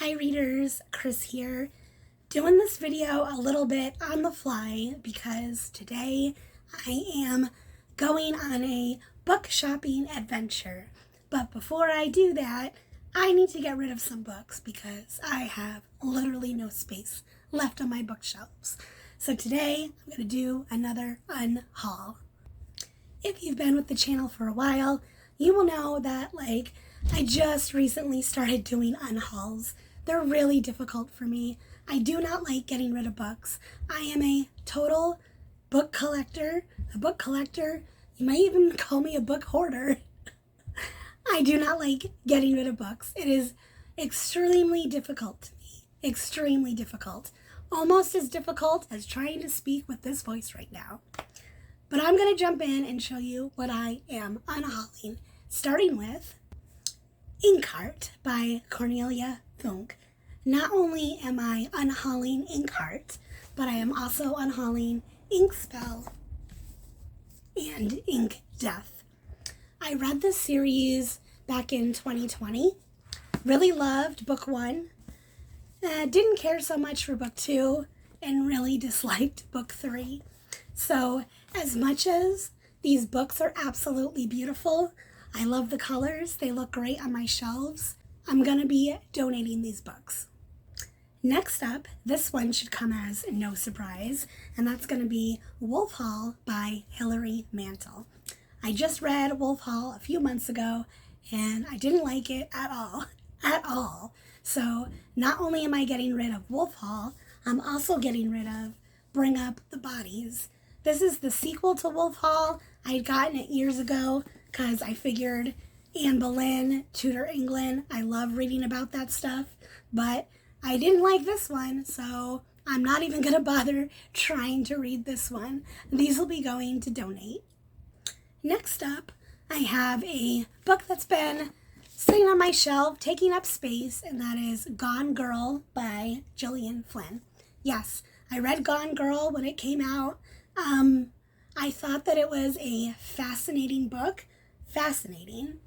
Hi readers, Chris here, doing this video a little bit on the fly because today I am going on a book shopping adventure. But before I do that, I need to get rid of some books because I have literally no space left on my bookshelves. So today I'm going to do another unhaul. If you've been with the channel for a while, you will know that I just recently started doing unhauls. They're really difficult for me. I do not like getting rid of books. I am a total book collector. A book collector, you might even call me a book hoarder. I do not like getting rid of books. It is extremely difficult to me. Extremely difficult. Almost as difficult as trying to speak with this voice right now. But I'm going to jump in and show you what I am unhauling, starting with Inkheart by Cornelia Funke. Not only am I unhauling Inkheart, but I am also unhauling Inkspell and Ink Death. I read this series back in 2020. Really loved book 1. Didn't care so much for book 2 and really disliked book 3. So as much as these books are absolutely beautiful, I love the colors, they look great on my shelves, I'm going to be donating these books. Next up, this one should come as no surprise, and that's going to be Wolf Hall by Hilary Mantel. I just read Wolf Hall a few months ago, and I didn't like it at all. So not only am I getting rid of Wolf Hall, I'm also getting rid of Bring Up the Bodies. This is the sequel to Wolf Hall. I had gotten it years ago because I figured Anne Boleyn, Tudor England, I love reading about that stuff, but I didn't like this one, so I'm not even going to bother trying to read this one. These will be going to donate. Next up, I have a book that's been sitting on my shelf, taking up space, and that is Gone Girl by Gillian Flynn. Yes, I read Gone Girl when it came out. I thought that it was a fascinating book. Fascinating.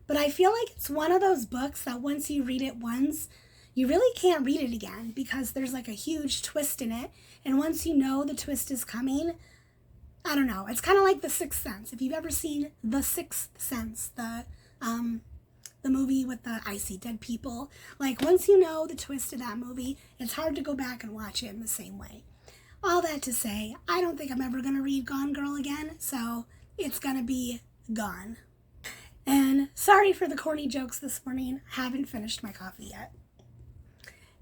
But I feel like it's one of those books that once you read it once, you really can't read it again because there's a huge twist in it. And once you know the twist is coming, I don't know. It's kind of like The Sixth Sense. If you've ever seen The Sixth Sense, the movie with the I see dead people, once you know the twist of that movie, it's hard to go back and watch it in the same way. All that to say, I don't think I'm ever going to read Gone Girl again, so it's going to be gone. And sorry for the corny jokes this morning. Haven't finished my coffee yet.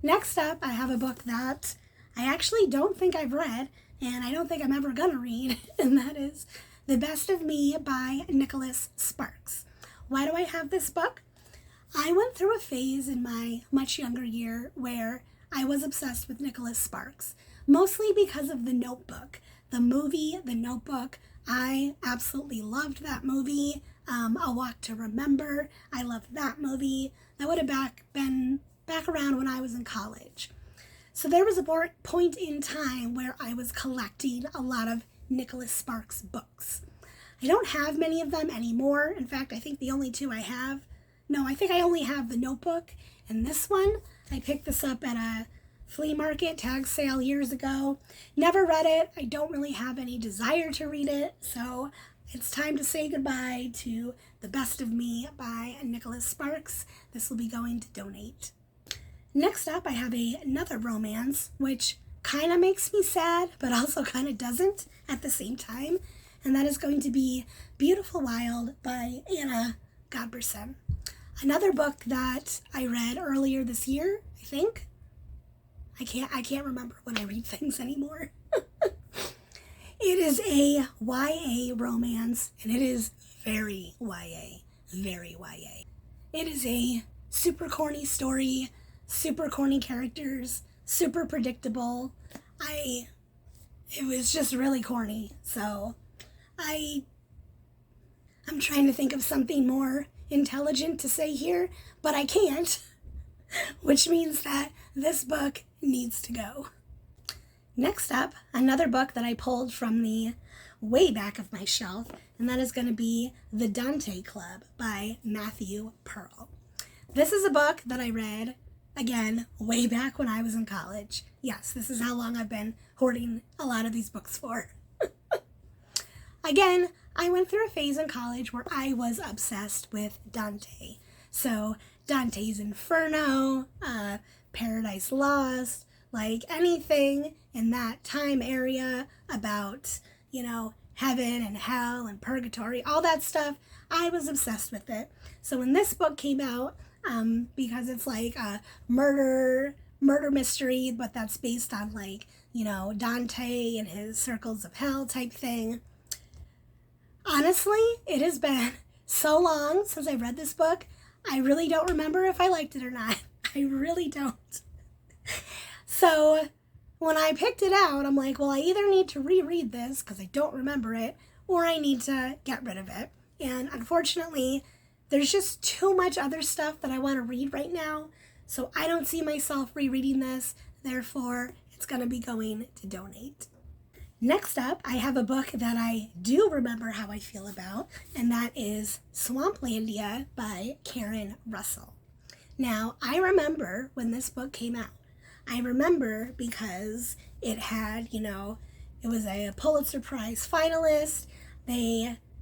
Next up, I have a book that I actually don't think I've read, and I don't think I'm ever going to read, and that is The Best of Me by Nicholas Sparks. Why do I have this book? I went through a phase in my much younger year where I was obsessed with Nicholas Sparks, mostly because of The Notebook. The movie, The Notebook, I absolutely loved that movie. A Walk to Remember, I loved that movie. That would have been back around when I was in college. So there was a point in time where I was collecting a lot of Nicholas Sparks books. I don't have many of them anymore. In fact, I think the only two I have, I think I only have The Notebook and this one. I picked this up at a flea market tag sale years ago. Never read it. I don't really have any desire to read it, so it's time to say goodbye to The Best of Me by Nicholas Sparks. This will be going to donate. Next up, I have another romance, which kind of makes me sad, but also kind of doesn't at the same time, and that is going to be Beautiful Wild by Anna Godbersen. Another book that I read earlier this year, I think. I can't remember when I read things anymore. It is a YA romance, and it is very YA, very YA. It is a super corny story, super corny characters, super predictable. It was just really corny, so I'm trying to think of something more intelligent to say here, but I can't, which means that this book needs to go. Next up, another book that I pulled from the way back of my shelf, and that is going to be The Dante Club by Matthew Pearl. This is a book that I read, again, way back when I was in college. Yes, this is how long I've been hoarding a lot of these books for. Again, I went through a phase in college where I was obsessed with Dante. So Dante's Inferno, Paradise Lost, like anything in that time area about, heaven and hell and purgatory, all that stuff, I was obsessed with it. So when this book came out, because it's like a murder mystery, but that's based on Dante and his circles of hell type thing. Honestly, it has been so long since I read this book, I really don't remember if I liked it or not. I really don't. So when I picked it out, I'm like, well, I either need to reread this because I don't remember it, or I need to get rid of it. And unfortunately, there's just too much other stuff that I want to read right now, so I don't see myself rereading this. Therefore, it's going to be going to donate. Next up, I have a book that I do remember how I feel about, and that is Swamplandia by Karen Russell. Now, I remember when this book came out. I remember because it had, it was a Pulitzer Prize finalist.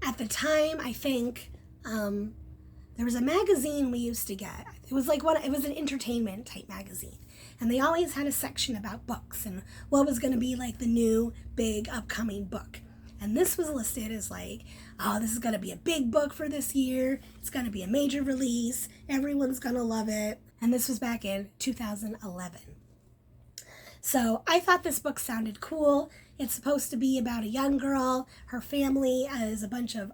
At the time, I think, there was a magazine we used to get. It was it was an entertainment type magazine. And they always had a section about books and what was going to be the new big upcoming book. And this was listed as this is going to be a big book for this year. It's going to be a major release. Everyone's going to love it. And this was back in 2011. So I thought this book sounded cool. It's supposed to be about a young girl. Her family is a bunch of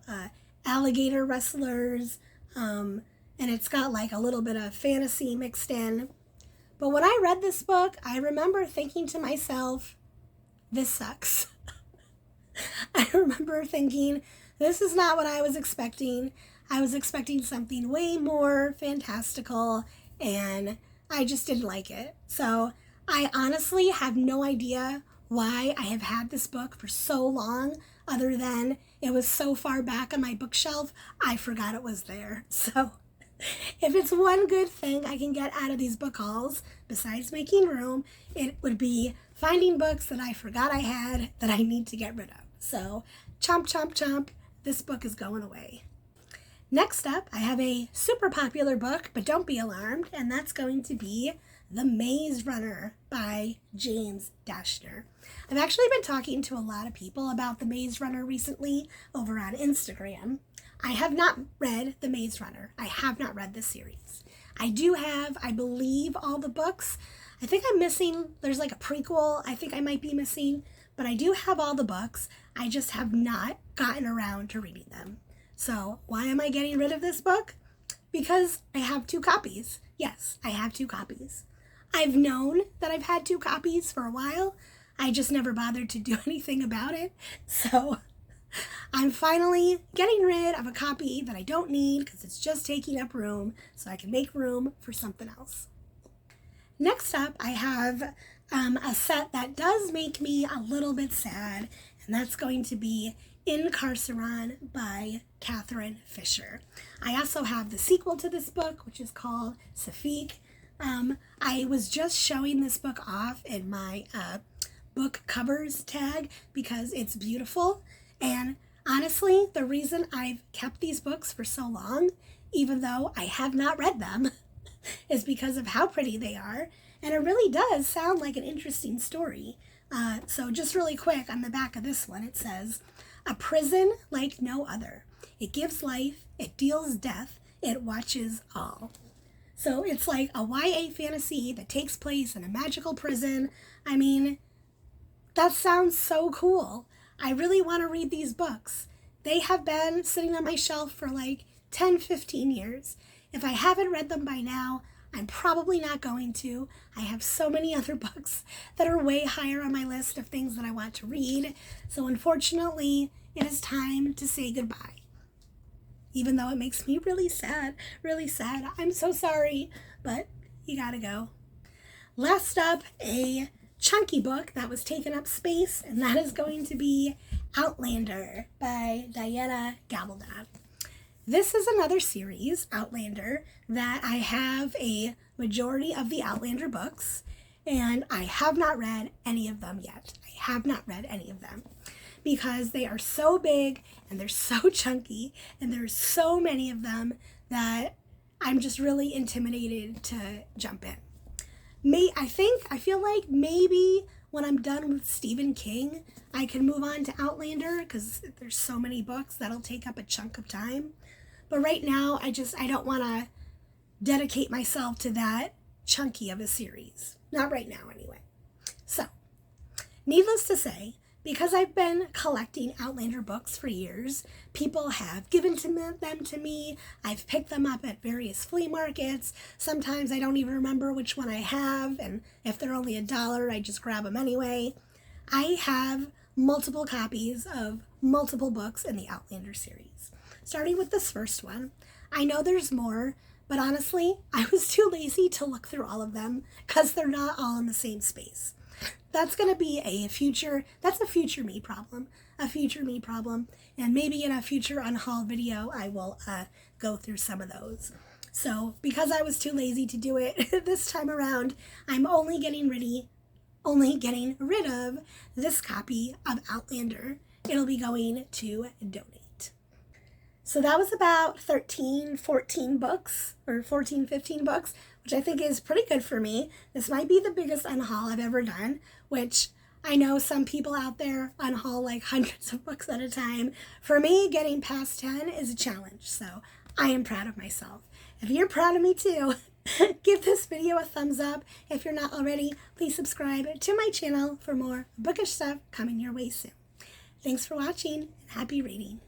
alligator wrestlers. And it's got a little bit of fantasy mixed in. But when I read this book, I remember thinking to myself, this sucks. I remember thinking, this is not what I was expecting. I was expecting something way more fantastical, and I just didn't like it. So I honestly have no idea why I have had this book for so long, other than it was so far back on my bookshelf, I forgot it was there. So if it's one good thing I can get out of these book hauls, besides making room, it would be finding books that I forgot I had that I need to get rid of. So, chomp, chomp, chomp, this book is going away. Next up, I have a super popular book, but don't be alarmed, and that's going to be The Maze Runner by James Dashner. I've actually been talking to a lot of people about The Maze Runner recently over on Instagram. I have not read The Maze Runner. I have not read this series. I do have, I believe, all the books. I think I'm missing, there's a prequel I think I might be missing, but I do have all the books. I just have not gotten around to reading them. So why am I getting rid of this book? Because I have 2 copies. Yes, I have 2 copies. I've known that I've had 2 copies for a while. I just never bothered to do anything about it. So I'm finally getting rid of a copy that I don't need because it's just taking up room, so I can make room for something else. Next up, I have a set that does make me a little bit sad, and that's going to be Incarceron by Catherine Fisher. I also have the sequel to this book, which is called Safik. I was just showing this book off in my book covers tag because it's beautiful. And honestly, the reason I've kept these books for so long, even though I have not read them, is because of how pretty they are. And it really does sound like an interesting story. So just really quick, on the back of this one, it says, "A prison like no other. It gives life, it deals death, it watches all." So it's like a YA fantasy that takes place in a magical prison. I mean, that sounds so cool. I really want to read these books. They have been sitting on my shelf for 10, 15 years. If I haven't read them by now, I'm probably not going to. I have so many other books that are way higher on my list of things that I want to read. So unfortunately, it is time to say goodbye. Even though it makes me really sad, really sad. I'm so sorry, but you gotta go. Last up, a chunky book that was taking up space, and that is going to be Outlander by Diana Gabaldon. this is another series, Outlander, that I have a majority of the Outlander books, and I have not read any of them yet. I have not read any of them because they are so big and they're so chunky and there's so many of them that I'm just really intimidated to jump in. I feel like maybe when I'm done with Stephen King, I can move on to Outlander because there's so many books that'll take up a chunk of time. But right now, I don't want to dedicate myself to that chunky of a series. Not right now, anyway. So, needless to say, because I've been collecting Outlander books for years, people have given them to me. I've picked them up at various flea markets. Sometimes I don't even remember which one I have, and if they're only $1, I just grab them anyway. I have multiple copies of multiple books in the Outlander series. Starting with this first one, I know there's more, but honestly, I was too lazy to look through all of them because they're not all in the same space. That's going to be a future me problem, and maybe in a future unhaul video, I will go through some of those. So because I was too lazy to do it this time around, I'm only getting rid of this copy of Outlander. It'll be going to donate. So that was about 13, 14 books, or 14, 15 books, which I think is pretty good for me. This might be the biggest unhaul I've ever done, which I know some people out there unhaul like hundreds of books at a time. For me, getting past 10 is a challenge, so I am proud of myself. If you're proud of me too, give this video a thumbs up. If you're not already, please subscribe to my channel for more bookish stuff coming your way soon. Thanks for watching, and happy reading.